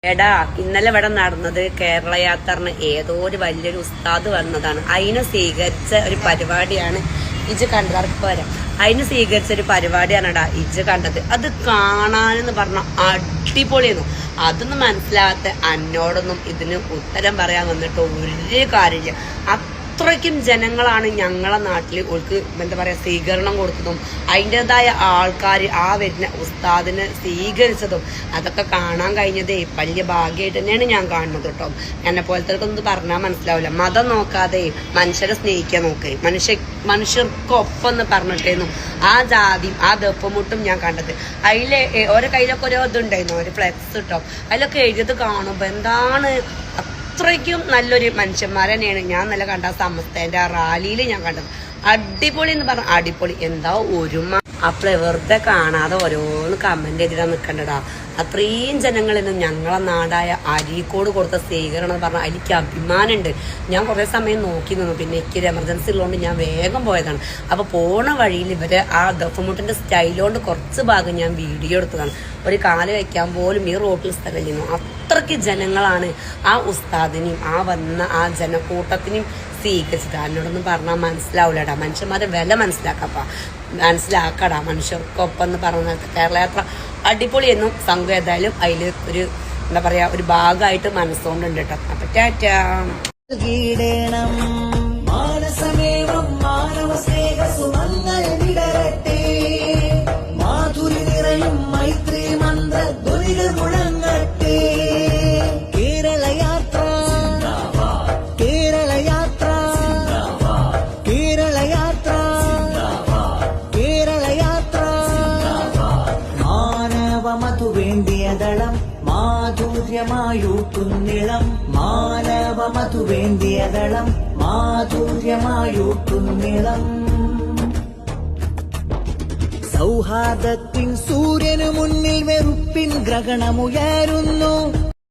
എടാ ഇന്നലെ ഇവിടെ നടന്നത് കേരള യാത്രന് ഏതോ ഒരു വലിയൊരു ഉസ്താദ് വന്നതാണ്. അതിനെ സ്വീകരിച്ച ഒരു പരിപാടിയാണ് ഇജ് കണ്ടത്. പോരാ, അതിന് സ്വീകരിച്ച ഒരു പരിപാടിയാണെടാ ഇജ് കണ്ടത്. അത് കാണാനെന്ന് പറഞ്ഞ അടിപൊളിയായിരുന്നു. അതൊന്നും മനസ്സിലാകാത്ത എന്നോടൊന്നും ഇതിന് ഉത്തരം പറയാൻ വന്നിട്ട് ഒരു കാര്യമില്ല. അത്രയ്ക്കും ജനങ്ങളാണ് ഞങ്ങളെ നാട്ടിൽ ഓൾക്ക് എന്താ പറയാ സ്വീകരണം കൊടുത്തതും അതിൻ്റെതായ ആൾക്കാർ ആ വരുന്ന ഉസ്താദിനെ സ്വീകരിച്ചതും അതൊക്കെ കാണാൻ കഴിഞ്ഞതേ വലിയ ഭാഗ്യമായിട്ട് തന്നെയാണ് ഞാൻ കാണുന്നത് കേട്ടോ. എന്നെ പോലത്തെ പറഞ്ഞാൽ മനസ്സിലാവില്ല. മതം നോക്കാതെ മനുഷ്യരെ സ്നേഹിക്കാൻ നോക്കേ, മനുഷ്യർക്കൊപ്പം എന്ന് പറഞ്ഞിട്ടായിരുന്നു ആ ജാതിയും ആ ദപ്പമുട്ടും ഞാൻ കണ്ടത്. അതിലെ ഓരോ കയ്യിലൊക്കെ ഓരോ ഇതുണ്ടായിരുന്നു, ഒരു ഫ്ലെക്സ് കിട്ടോ, അതിലൊക്കെ എഴുതി കാണുമ്പോൾ എന്താണ് അത്രയ്ക്കും നല്ലൊരു മനുഷ്യന്മാർ തന്നെയാണ് ഞാൻ നല്ല കണ്ട സമസ്തേന്റെ ആ റാലിയിൽ ഞാൻ കണ്ടത്. അടിപൊളി എന്ന് പറഞ്ഞ അടിപൊളി. എന്താ ഒരുമ. അപ്പളെ വെറുതെ കാണാതെ ഓരോന്ന് കമന്റ് ചെയ്തിടാൻ നിൽക്കണ്ടടാ. അത്രയും ജനങ്ങളിലും ഞങ്ങളെ നാടായ അരീക്കോട് കൊടുത്ത സ്വീകരണം എന്ന് പറഞ്ഞാൽ എനിക്ക് അഭിമാനമുണ്ട്. ഞാൻ കുറേ സമയം നോക്കി നിന്നു, പിന്നെ എനിക്കൊരു എമർജൻസി ഉള്ളതുകൊണ്ട് ഞാൻ വേഗം പോയതാണ്. അപ്പൊ പോണ വഴിയിൽ ഇവര് ആ ദഫമുട്ടിന്റെ സ്റ്റൈലുകൊണ്ട് കുറച്ച് ഭാഗം ഞാൻ വീഡിയോ എടുത്തതാണ്. ഒരു കാല് വയ്ക്കാൻ പോലും ഈ റോട്ടിൽ സ്ഥലമില്ല. അത്രയ്ക്ക് ജനങ്ങളാണ് ആ ഉസ്താദിനെയും ആ വന്ന ആ ജനക്കൂട്ടത്തിനെയും സ്വീകരിച്ചത്. എന്നോടൊന്നും പറഞ്ഞാൽ മനസ്സിലാവില്ലടാ. മനുഷ്യന്മാരെ വില മനസ്സിലാക്കടാ. മനുഷ്യർക്കൊപ്പം എന്ന് പറഞ്ഞ കേരള യാത്ര അടിപൊളിയെന്നും സംഘം ഏതായാലും അതിൽ ഒരു എന്താ പറയാ ഒരു ഭാഗമായിട്ട് മനസ്സുകൊണ്ടുണ്ട് കേട്ടോ. അപ്പൊ ടാറ്റാ. വേണ്ടിയതളം മാധുര്യമായൂട്ടുന്നിളം, മാനവമതു വേണ്ടിയതളം മാധുര്യമായൂട്ടുന്നിളം. സൗഹാർദ്ദത്തിൻ സൂര്യനു മുന്നിൽ വെറുപ്പിൻ ഗ്രഹണമുയരുന്നു.